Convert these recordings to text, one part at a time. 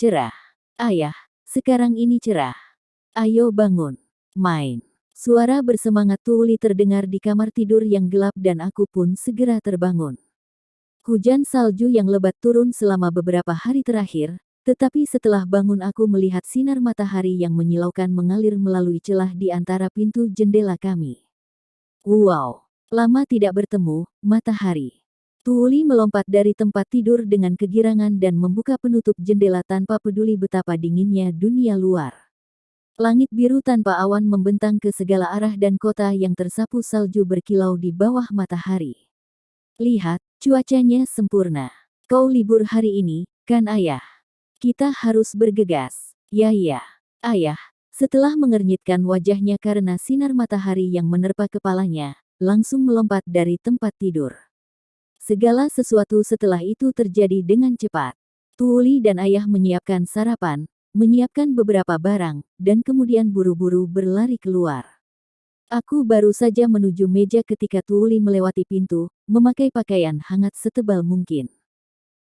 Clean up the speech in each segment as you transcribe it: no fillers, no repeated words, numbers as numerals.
Cerah. Ayah, sekarang ini cerah. Ayo bangun. Main. Suara bersemangat Tuuli terdengar di kamar tidur yang gelap dan aku pun segera terbangun. Hujan salju yang lebat turun selama beberapa hari terakhir, tetapi setelah bangun aku melihat sinar matahari yang menyilaukan mengalir melalui celah di antara pintu jendela kami. Wow, lama tidak bertemu, matahari. Tuuli melompat dari tempat tidur dengan kegirangan dan membuka penutup jendela tanpa peduli betapa dinginnya dunia luar. Langit biru tanpa awan membentang ke segala arah dan kota yang tersapu salju berkilau di bawah matahari. Lihat, cuacanya sempurna. Kau libur hari ini, kan ayah? Kita harus bergegas. Ya. Ayah, setelah mengernyitkan wajahnya karena sinar matahari yang menerpa kepalanya, langsung melompat dari tempat tidur. Segala sesuatu setelah itu terjadi dengan cepat. Tuuli dan ayah menyiapkan sarapan, menyiapkan beberapa barang, dan kemudian buru-buru berlari keluar. Aku baru saja menuju meja ketika Tuuli melewati pintu, memakai pakaian hangat setebal mungkin.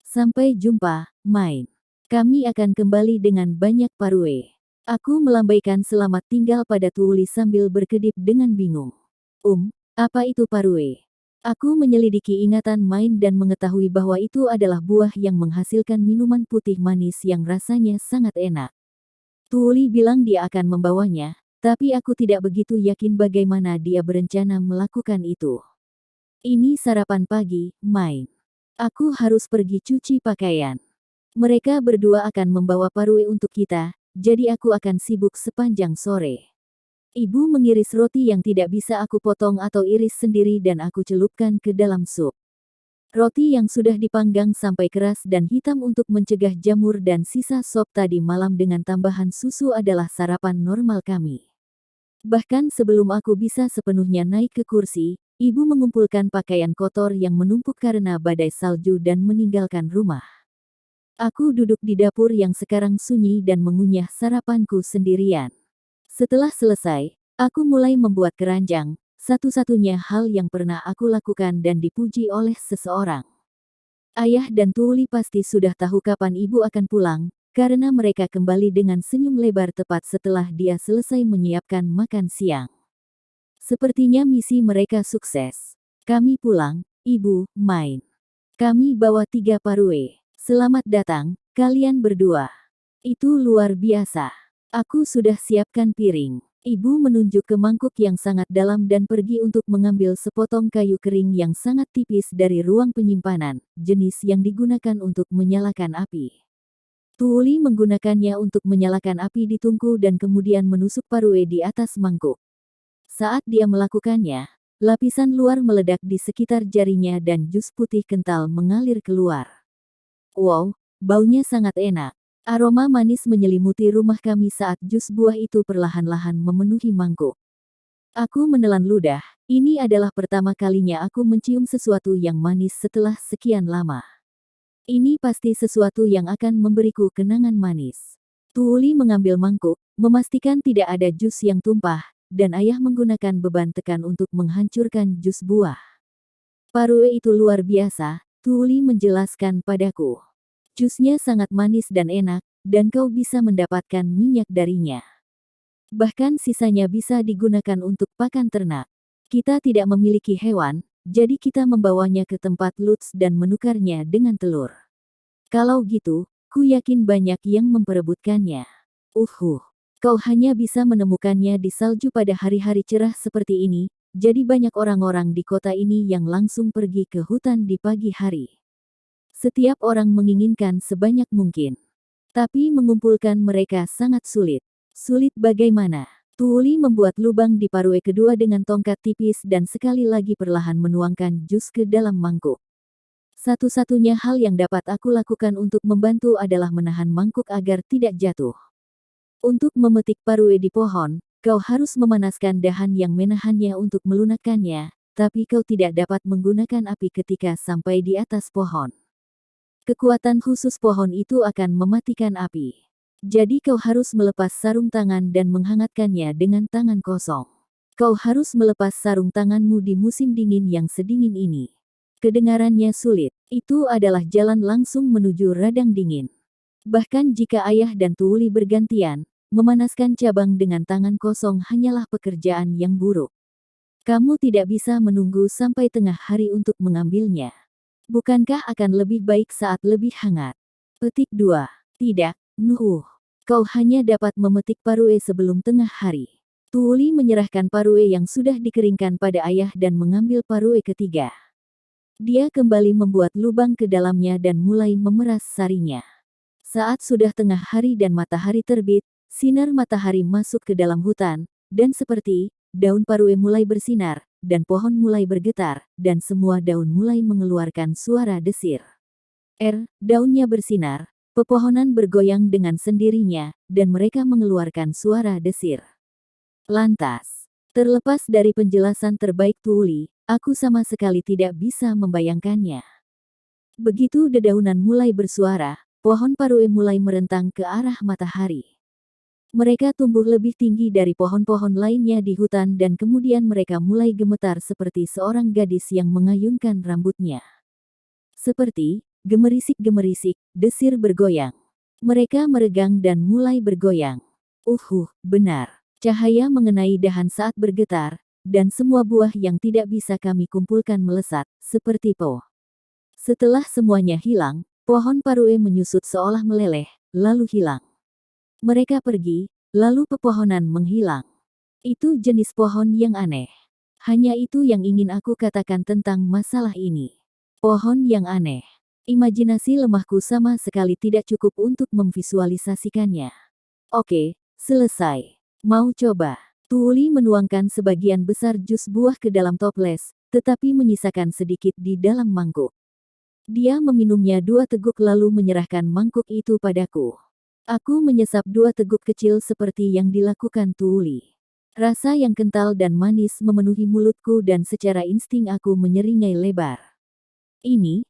Sampai jumpa, Main. Kami akan kembali dengan banyak parue. Aku melambaikan selamat tinggal pada Tuuli sambil berkedip dengan bingung. Apa itu parue? Aku menyelidiki ingatan Main dan mengetahui bahwa itu adalah buah yang menghasilkan minuman putih manis yang rasanya sangat enak. Tuuli bilang dia akan membawanya, tapi aku tidak begitu yakin bagaimana dia berencana melakukan itu. Ini sarapan pagi, Main. Aku harus pergi cuci pakaian. Mereka berdua akan membawa parue untuk kita, jadi aku akan sibuk sepanjang sore. Ibu mengiris roti yang tidak bisa aku potong atau iris sendiri dan aku celupkan ke dalam sup. Roti yang sudah dipanggang sampai keras dan hitam untuk mencegah jamur dan sisa sop tadi malam dengan tambahan susu adalah sarapan normal kami. Bahkan sebelum aku bisa sepenuhnya naik ke kursi, ibu mengumpulkan pakaian kotor yang menumpuk karena badai salju dan meninggalkan rumah. Aku duduk di dapur yang sekarang sunyi dan mengunyah sarapanku sendirian. Setelah selesai, aku mulai membuat keranjang, satu-satunya hal yang pernah aku lakukan dan dipuji oleh seseorang. Ayah dan Tuuli pasti sudah tahu kapan ibu akan pulang, karena mereka kembali dengan senyum lebar tepat setelah dia selesai menyiapkan makan siang. Sepertinya misi mereka sukses. Kami pulang, Ibu, Main. Kami bawa 3 parue. Selamat datang, kalian berdua. Itu luar biasa. Aku sudah siapkan piring. Ibu menunjuk ke mangkuk yang sangat dalam dan pergi untuk mengambil sepotong kayu kering yang sangat tipis dari ruang penyimpanan, jenis yang digunakan untuk menyalakan api. Tuuli menggunakannya untuk menyalakan api di tungku dan kemudian menusuk parue di atas mangkuk. Saat dia melakukannya, lapisan luar meledak di sekitar jarinya dan jus putih kental mengalir keluar. Wow, baunya sangat enak. Aroma manis menyelimuti rumah kami saat jus buah itu perlahan-lahan memenuhi mangkuk. Aku menelan ludah, ini adalah pertama kalinya aku mencium sesuatu yang manis setelah sekian lama. Ini pasti sesuatu yang akan memberiku kenangan manis. Tuuli mengambil mangkuk, memastikan tidak ada jus yang tumpah, dan ayah menggunakan beban tekan untuk menghancurkan jus buah. Parue itu luar biasa, Tuuli menjelaskan padaku. Jusnya sangat manis dan enak, dan kau bisa mendapatkan minyak darinya. Bahkan sisanya bisa digunakan untuk pakan ternak. Kita tidak memiliki hewan, jadi kita membawanya ke tempat Lutz dan menukarnya dengan telur. Kalau gitu, ku yakin banyak yang memperebutkannya. Kau hanya bisa menemukannya di salju pada hari-hari cerah seperti ini, jadi banyak orang-orang di kota ini yang langsung pergi ke hutan di pagi hari. Setiap orang menginginkan sebanyak mungkin. Tapi mengumpulkan mereka sangat sulit. Sulit bagaimana? Tuuli membuat lubang di parue kedua dengan tongkat tipis dan sekali lagi perlahan menuangkan jus ke dalam mangkuk. Satu-satunya hal yang dapat aku lakukan untuk membantu adalah menahan mangkuk agar tidak jatuh. Untuk memetik parue di pohon, kau harus memanaskan dahan yang menahannya untuk melunakkannya, tapi kau tidak dapat menggunakan api ketika sampai di atas pohon. Kekuatan khusus pohon itu akan mematikan api. Jadi kau harus melepas sarung tangan dan menghangatkannya dengan tangan kosong. Kau harus melepas sarung tanganmu di musim dingin yang sedingin ini. Kedengarannya sulit. Itu adalah jalan langsung menuju radang dingin. Bahkan jika ayah dan Tuuli bergantian, memanaskan cabang dengan tangan kosong hanyalah pekerjaan yang buruk. Kamu tidak bisa menunggu sampai tengah hari untuk mengambilnya. Bukankah akan lebih baik saat lebih hangat? Petik 2. Tidak, Nuh. Kau hanya dapat memetik parue sebelum tengah hari. Tuuli menyerahkan parue yang sudah dikeringkan pada ayah dan mengambil parue ketiga. Dia kembali membuat lubang ke dalamnya dan mulai memeras sarinya. Saat sudah tengah hari dan matahari terbit, sinar matahari masuk ke dalam hutan, dan seperti daun parue mulai bersinar, dan pohon mulai bergetar, dan semua daun mulai mengeluarkan suara desir. Daunnya bersinar, pepohonan bergoyang dengan sendirinya, dan mereka mengeluarkan suara desir. Lantas, terlepas dari penjelasan terbaik Tuuli, aku sama sekali tidak bisa membayangkannya. Begitu dedaunan mulai bersuara, pohon parue mulai merentang ke arah matahari. Mereka tumbuh lebih tinggi dari pohon-pohon lainnya di hutan dan kemudian mereka mulai gemetar seperti seorang gadis yang mengayunkan rambutnya. Seperti gemerisik-gemerisik, desir bergoyang. Mereka meregang dan mulai bergoyang. Benar. Cahaya mengenai dahan saat bergetar, dan semua buah yang tidak bisa kami kumpulkan melesat, seperti po. Setelah semuanya hilang, pohon parue menyusut seolah meleleh, lalu hilang. Mereka pergi, lalu pepohonan menghilang. Itu jenis pohon yang aneh. Hanya itu yang ingin aku katakan tentang masalah ini. Pohon yang aneh. Imajinasi lemahku sama sekali tidak cukup untuk memvisualisasikannya. Oke, selesai. Mau coba? Tuuli menuangkan sebagian besar jus buah ke dalam toples, tetapi menyisakan sedikit di dalam mangkuk. Dia meminumnya 2 teguk lalu menyerahkan mangkuk itu padaku. Aku menyesap 2 teguk kecil seperti yang dilakukan Tuuli. Rasa yang kental dan manis memenuhi mulutku dan secara insting aku menyeringai lebar.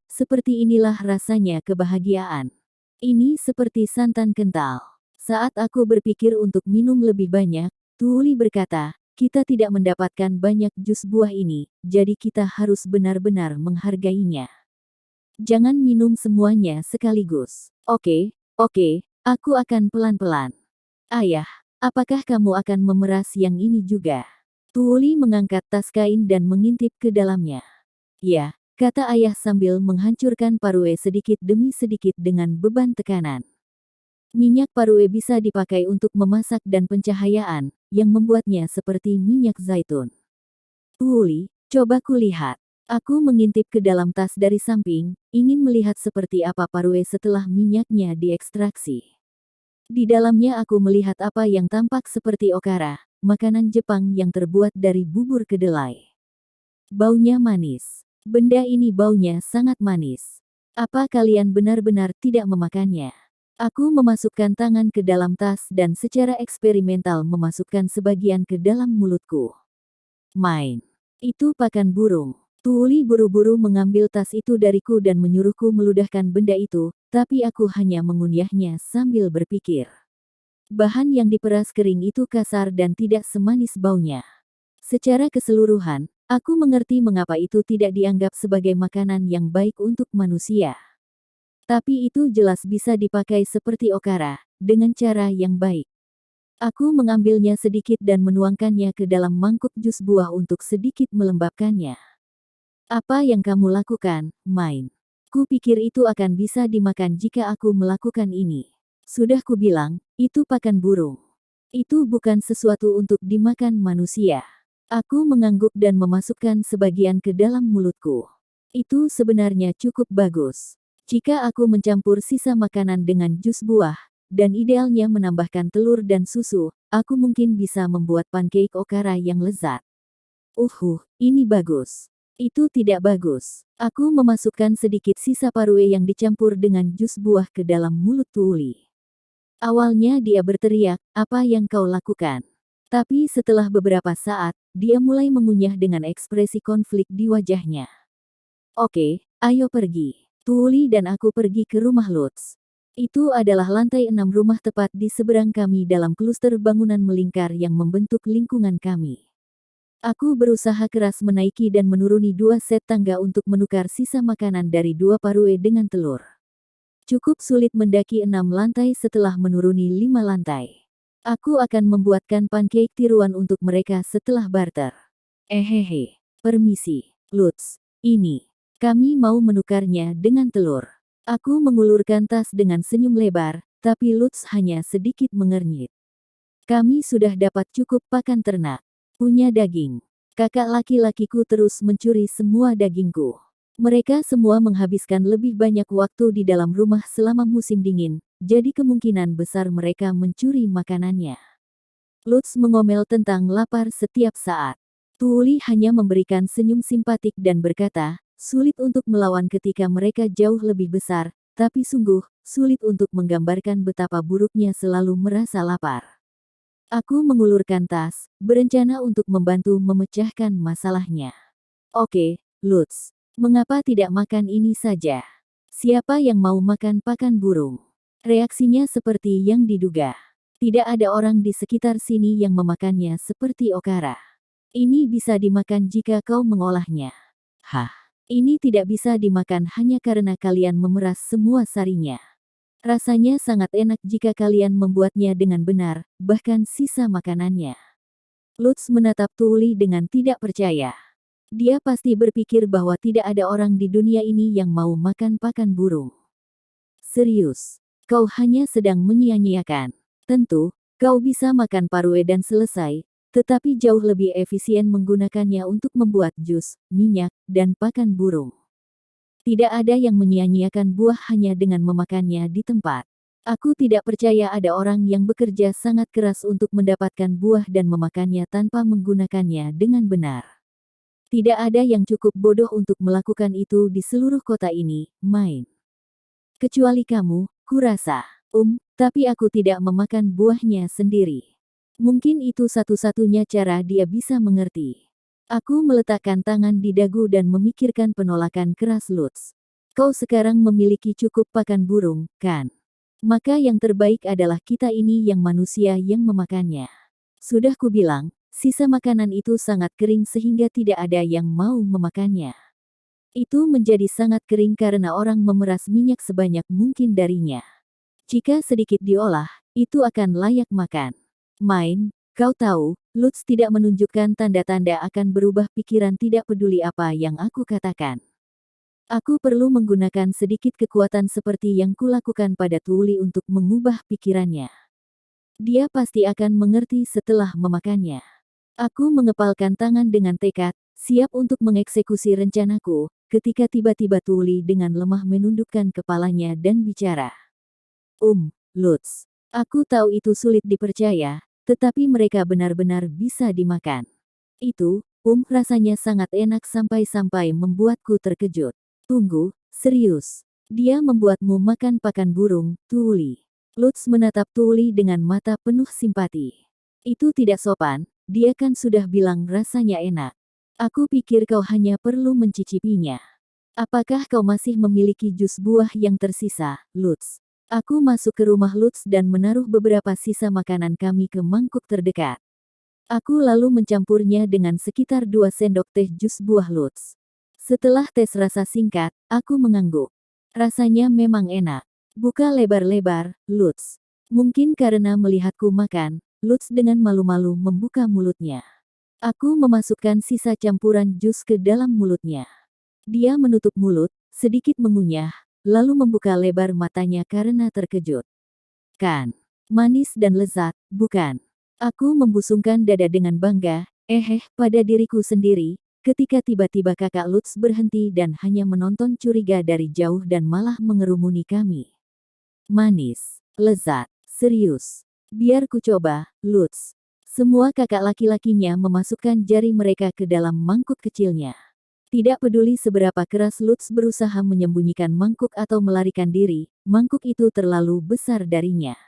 Seperti inilah rasanya kebahagiaan. Ini seperti santan kental. Saat aku berpikir untuk minum lebih banyak, Tuuli berkata, kita tidak mendapatkan banyak jus buah ini, jadi kita harus benar-benar menghargainya. Jangan minum semuanya sekaligus. Oke, aku akan pelan-pelan. Ayah, apakah kamu akan memeras yang ini juga? Tuuli mengangkat tas kain dan mengintip ke dalamnya. Ya, kata ayah sambil menghancurkan parue sedikit demi sedikit dengan beban tekanan. Minyak parue bisa dipakai untuk memasak dan pencahayaan, yang membuatnya seperti minyak zaitun. Tuuli, coba kulihat. Aku mengintip ke dalam tas dari samping, ingin melihat seperti apa parue setelah minyaknya diekstraksi. Di dalamnya aku melihat apa yang tampak seperti okara, makanan Jepang yang terbuat dari bubur kedelai. Baunya manis. Benda ini baunya sangat manis. Apa kalian benar-benar tidak memakannya? Aku memasukkan tangan ke dalam tas dan secara eksperimental memasukkan sebagian ke dalam mulutku. Itu pakan burung. Tuuli buru-buru mengambil tas itu dariku dan menyuruhku meludahkan benda itu, tapi aku hanya mengunyahnya sambil berpikir. Bahan yang diperas kering itu kasar dan tidak semanis baunya. Secara keseluruhan, aku mengerti mengapa itu tidak dianggap sebagai makanan yang baik untuk manusia. Tapi itu jelas bisa dipakai seperti okara, dengan cara yang baik. Aku mengambilnya sedikit dan menuangkannya ke dalam mangkuk jus buah untuk sedikit melembabkannya. Apa yang kamu lakukan, Main? Kupikir itu akan bisa dimakan jika aku melakukan ini. Sudah kubilang, itu pakan burung. Itu bukan sesuatu untuk dimakan manusia. Aku mengangguk dan memasukkan sebagian ke dalam mulutku. Itu sebenarnya cukup bagus. Jika aku mencampur sisa makanan dengan jus buah, dan idealnya menambahkan telur dan susu, aku mungkin bisa membuat pancake okara yang lezat. Ini bagus. Itu tidak bagus. Aku memasukkan sedikit sisa parue yang dicampur dengan jus buah ke dalam mulut Tuuli. Awalnya dia berteriak, apa yang kau lakukan? Tapi setelah beberapa saat, dia mulai mengunyah dengan ekspresi konflik di wajahnya. Oke, ayo pergi. Tuuli dan aku pergi ke rumah Lutz. Itu adalah lantai 6 rumah tepat di seberang kami dalam kluster bangunan melingkar yang membentuk lingkungan kami. Aku berusaha keras menaiki dan menuruni 2 set tangga untuk menukar sisa makanan dari 2 parue dengan telur. Cukup sulit mendaki 6 lantai setelah menuruni 5 lantai. Aku akan membuatkan pancake tiruan untuk mereka setelah barter. Permisi, Lutz. Ini. Kami mau menukarnya dengan telur. Aku mengulurkan tas dengan senyum lebar, tapi Lutz hanya sedikit mengernyit. Kami sudah dapat cukup pakan ternak. Punya daging. Kakak laki-lakiku terus mencuri semua dagingku. Mereka semua menghabiskan lebih banyak waktu di dalam rumah selama musim dingin, jadi kemungkinan besar mereka mencuri makanannya. Lutz mengomel tentang lapar setiap saat. Tuuli hanya memberikan senyum simpatik dan berkata, sulit untuk melawan ketika mereka jauh lebih besar, tapi sungguh, sulit untuk menggambarkan betapa buruknya selalu merasa lapar. Aku mengulurkan tas, berencana untuk membantu memecahkan masalahnya. Oke, Lutz. Mengapa tidak makan ini saja? Siapa yang mau makan pakan burung? Reaksinya seperti yang diduga. Tidak ada orang di sekitar sini yang memakannya seperti okara. Ini bisa dimakan jika kau mengolahnya. Hah? Ini tidak bisa dimakan hanya karena kalian memeras semua sarinya. Rasanya sangat enak jika kalian membuatnya dengan benar, bahkan sisa makanannya. Lutz menatap Tuuli dengan tidak percaya. Dia pasti berpikir bahwa tidak ada orang di dunia ini yang mau makan pakan burung. Serius, kau hanya sedang menyia-nyiakan. Tentu, kau bisa makan parue dan selesai, tetapi jauh lebih efisien menggunakannya untuk membuat jus, minyak, dan pakan burung. Tidak ada yang menyia-nyiakan buah hanya dengan memakannya di tempat. Aku tidak percaya ada orang yang bekerja sangat keras untuk mendapatkan buah dan memakannya tanpa menggunakannya dengan benar. Tidak ada yang cukup bodoh untuk melakukan itu di seluruh kota ini, main. Kecuali kamu, kurasa. Tapi aku tidak memakan buahnya sendiri. Mungkin itu satu-satunya cara dia bisa mengerti. Aku meletakkan tangan di dagu dan memikirkan penolakan keras Lutz. Kau sekarang memiliki cukup pakan burung, kan? Maka yang terbaik adalah kita ini yang manusia yang memakannya. Sudah kubilang, sisa makanan itu sangat kering sehingga tidak ada yang mau memakannya. Itu menjadi sangat kering karena orang memeras minyak sebanyak mungkin darinya. Jika sedikit diolah, itu akan layak makan. Main, kau tahu, Lutz tidak menunjukkan tanda-tanda akan berubah pikiran tidak peduli apa yang aku katakan. Aku perlu menggunakan sedikit kekuatan seperti yang kulakukan pada Tuuli untuk mengubah pikirannya. Dia pasti akan mengerti setelah memakannya. Aku mengepalkan tangan dengan tekad, siap untuk mengeksekusi rencanaku, ketika tiba-tiba Tuuli dengan lemah menundukkan kepalanya dan bicara. Lutz. Aku tahu itu sulit dipercaya, tetapi mereka benar-benar bisa dimakan. Itu, rasanya sangat enak sampai-sampai membuatku terkejut. Tunggu, serius. Dia membuatmu makan pakan burung, Tuuli. Lutz menatap Tuuli dengan mata penuh simpati. Itu tidak sopan. Dia kan sudah bilang rasanya enak. Aku pikir kau hanya perlu mencicipinya. Apakah kau masih memiliki jus buah yang tersisa, Lutz? Aku masuk ke rumah Lutz dan menaruh beberapa sisa makanan kami ke mangkuk terdekat. Aku lalu mencampurnya dengan sekitar 2 sendok teh jus buah Lutz. Setelah tes rasa singkat, aku mengangguk. Rasanya memang enak. Buka lebar-lebar, Lutz. Mungkin karena melihatku makan, Lutz dengan malu-malu membuka mulutnya. Aku memasukkan sisa campuran jus ke dalam mulutnya. Dia menutup mulut, sedikit mengunyah, lalu membuka lebar matanya karena terkejut. Kan? Manis dan lezat, bukan? Aku membusungkan dada dengan bangga, pada diriku sendiri, ketika tiba-tiba kakak Lutz berhenti dan hanya menonton curiga dari jauh dan malah mengerumuni kami. Manis, lezat, serius. Biar ku coba, Lutz. Semua kakak laki-lakinya memasukkan jari mereka ke dalam mangkuk kecilnya. Tidak peduli seberapa keras Lutz berusaha menyembunyikan mangkuk atau melarikan diri, mangkuk itu terlalu besar darinya.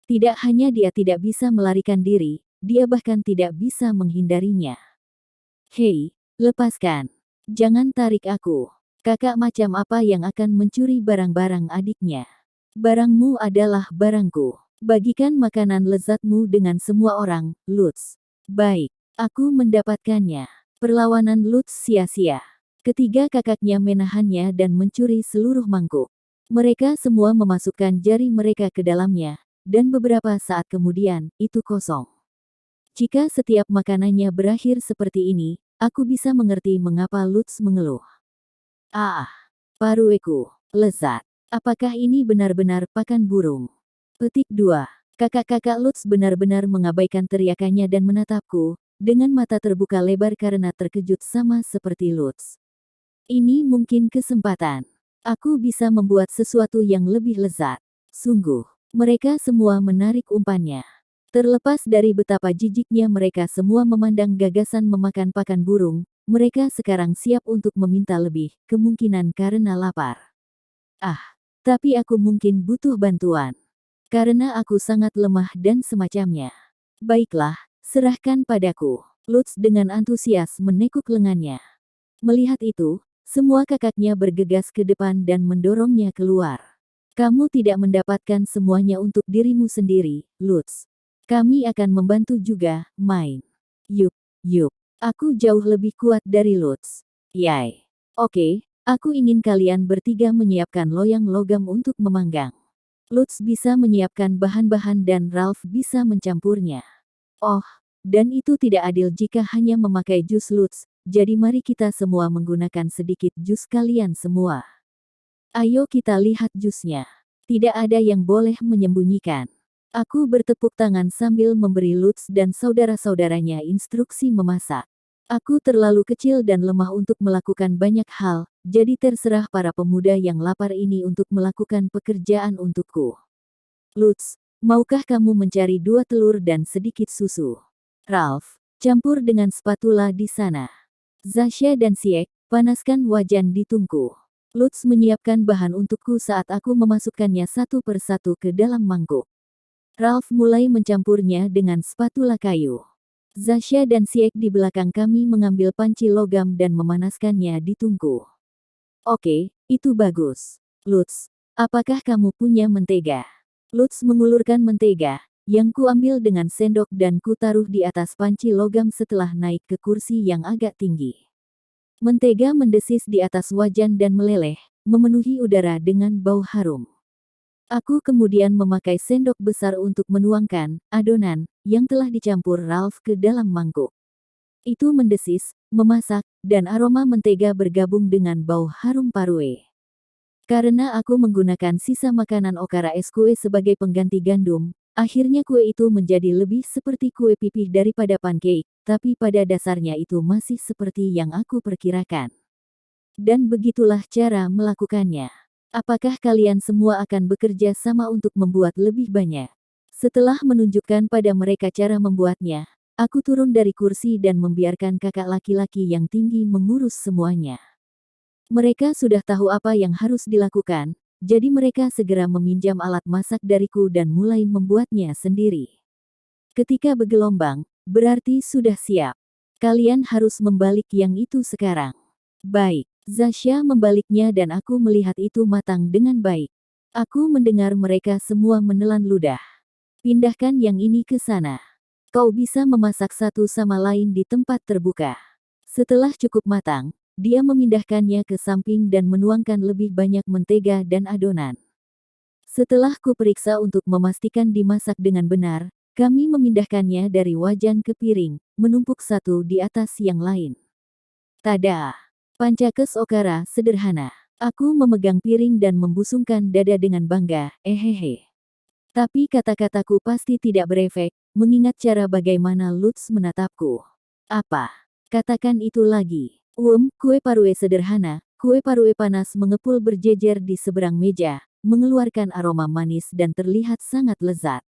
Tidak hanya dia tidak bisa melarikan diri, dia bahkan tidak bisa menghindarinya. Hei, lepaskan. Jangan tarik aku. Kakak macam apa yang akan mencuri barang-barang adiknya? Barangmu adalah barangku. Bagikan makanan lezatmu dengan semua orang, Lutz. Baik, aku mendapatkannya. Perlawanan Lutz sia-sia. Ketiga kakaknya menahannya dan mencuri seluruh mangkuk. Mereka semua memasukkan jari mereka ke dalamnya, dan beberapa saat kemudian, itu kosong. Jika setiap makanannya berakhir seperti ini, aku bisa mengerti mengapa Lutz mengeluh. Ah, parueku, lezat. Apakah ini benar-benar pakan burung? Petik 2. Kakak-kakak Lutz benar-benar mengabaikan teriakannya dan menatapku, dengan mata terbuka lebar karena terkejut sama seperti Lutz. Ini mungkin kesempatan. Aku bisa membuat sesuatu yang lebih lezat. Sungguh, mereka semua menarik umpannya. Terlepas dari betapa jijiknya mereka semua memandang gagasan memakan pakan burung, mereka sekarang siap untuk meminta lebih, kemungkinan karena lapar. Ah, tapi aku mungkin butuh bantuan. Karena aku sangat lemah dan semacamnya. Baiklah, serahkan padaku. Lutz dengan antusias menekuk lengannya. Melihat itu, semua kakaknya bergegas ke depan dan mendorongnya keluar. Kamu tidak mendapatkan semuanya untuk dirimu sendiri, Lutz. Kami akan membantu juga, main. Yup, yup. Aku jauh lebih kuat dari Lutz. Yay. Oke, aku ingin kalian bertiga menyiapkan loyang logam untuk memanggang. Lutz bisa menyiapkan bahan-bahan dan Ralph bisa mencampurnya. Oh, dan itu tidak adil jika hanya memakai jus Lutz, jadi mari kita semua menggunakan sedikit jus kalian semua. Ayo kita lihat jusnya. Tidak ada yang boleh menyembunyikan. Aku bertepuk tangan sambil memberi Lutz dan saudara-saudaranya instruksi memasak. Aku terlalu kecil dan lemah untuk melakukan banyak hal, jadi terserah para pemuda yang lapar ini untuk melakukan pekerjaan untukku. Lutz, maukah kamu mencari 2 telur dan sedikit susu? Ralph, campur dengan spatula di sana. Zasya dan Siek, panaskan wajan di tungku. Lutz menyiapkan bahan untukku saat aku memasukkannya satu persatu ke dalam mangkuk. Ralph mulai mencampurnya dengan spatula kayu. Zasya dan Siek di belakang kami mengambil panci logam dan memanaskannya di tungku. Oke, itu bagus. Lutz, apakah kamu punya mentega? Lutz mengulurkan mentega, yang kuambil dengan sendok dan kutaruh di atas panci logam setelah naik ke kursi yang agak tinggi. Mentega mendesis di atas wajan dan meleleh, memenuhi udara dengan bau harum. Aku kemudian memakai sendok besar untuk menuangkan adonan yang telah dicampur Ralph ke dalam mangkuk. Itu mendesis, memasak, dan aroma mentega bergabung dengan bau harum parue. Karena aku menggunakan sisa makanan okara es kue sebagai pengganti gandum, akhirnya kue itu menjadi lebih seperti kue pipih daripada pancake, tapi pada dasarnya itu masih seperti yang aku perkirakan. Dan begitulah cara melakukannya. Apakah kalian semua akan bekerja sama untuk membuat lebih banyak? Setelah menunjukkan pada mereka cara membuatnya, aku turun dari kursi dan membiarkan kakak laki-laki yang tinggi mengurus semuanya. Mereka sudah tahu apa yang harus dilakukan, jadi mereka segera meminjam alat masak dariku dan mulai membuatnya sendiri. Ketika bergelombang, berarti sudah siap. Kalian harus membalik yang itu sekarang. Baik. Zasya membaliknya dan aku melihat itu matang dengan baik. Aku mendengar mereka semua menelan ludah. Pindahkan yang ini ke sana. Kau bisa memasak satu sama lain di tempat terbuka. Setelah cukup matang, dia memindahkannya ke samping dan menuangkan lebih banyak mentega dan adonan. Setelah kuperiksa untuk memastikan dimasak dengan benar, kami memindahkannya dari wajan ke piring, menumpuk satu di atas yang lain. Tada! Pancakes okara sederhana. Aku memegang piring dan membusungkan dada dengan bangga, Tapi kata-kataku pasti tidak berefek, mengingat cara bagaimana Lutz menatapku. Apa? Katakan itu lagi. Kue parue sederhana, kue parue panas mengepul berjejer di seberang meja, mengeluarkan aroma manis dan terlihat sangat lezat.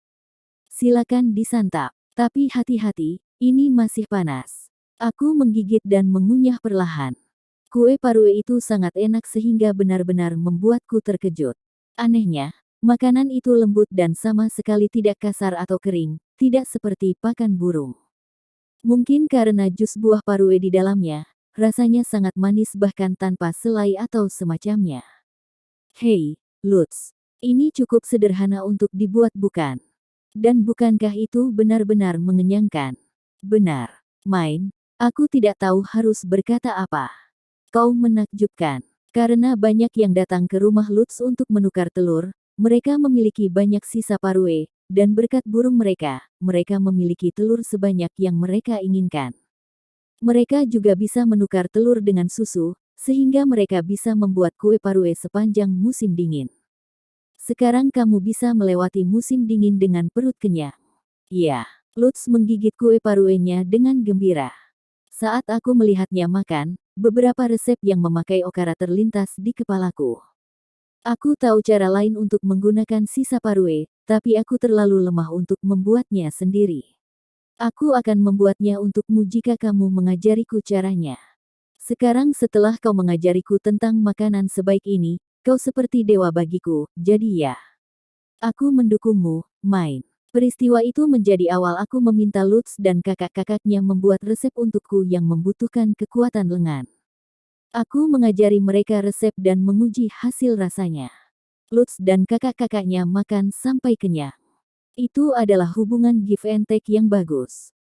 Silakan disantap. Tapi hati-hati, ini masih panas. Aku menggigit dan mengunyah perlahan. Kue parue itu sangat enak sehingga benar-benar membuatku terkejut. Anehnya, makanan itu lembut dan sama sekali tidak kasar atau kering, tidak seperti pakan burung. Mungkin karena jus buah parue di dalamnya, rasanya sangat manis bahkan tanpa selai atau semacamnya. Hei, Lutz, ini cukup sederhana untuk dibuat bukan? Dan bukankah itu benar-benar mengenyangkan? Benar, main, aku tidak tahu harus berkata apa. Kau menakjubkan. Karena banyak yang datang ke rumah Lutz untuk menukar telur, mereka memiliki banyak sisa parue, dan berkat burung mereka, mereka memiliki telur sebanyak yang mereka inginkan. Mereka juga bisa menukar telur dengan susu, sehingga mereka bisa membuat kue parue sepanjang musim dingin. Sekarang kamu bisa melewati musim dingin dengan perut kenyang. Ya, Lutz menggigit kue paruenya dengan gembira. Saat aku melihatnya makan, beberapa resep yang memakai okara terlintas di kepalaku. Aku tahu cara lain untuk menggunakan sisa parue, tapi aku terlalu lemah untuk membuatnya sendiri. Aku akan membuatnya untukmu jika kamu mengajariku caranya. Sekarang setelah kau mengajariku tentang makanan sebaik ini, kau seperti dewa bagiku, jadi ya. Aku mendukungmu, Main. Peristiwa itu menjadi awal aku meminta Lutz dan kakak-kakaknya membuat resep untukku yang membutuhkan kekuatan lengan. Aku mengajari mereka resep dan menguji hasil rasanya. Lutz dan kakak-kakaknya makan sampai kenyang. Itu adalah hubungan give and take yang bagus.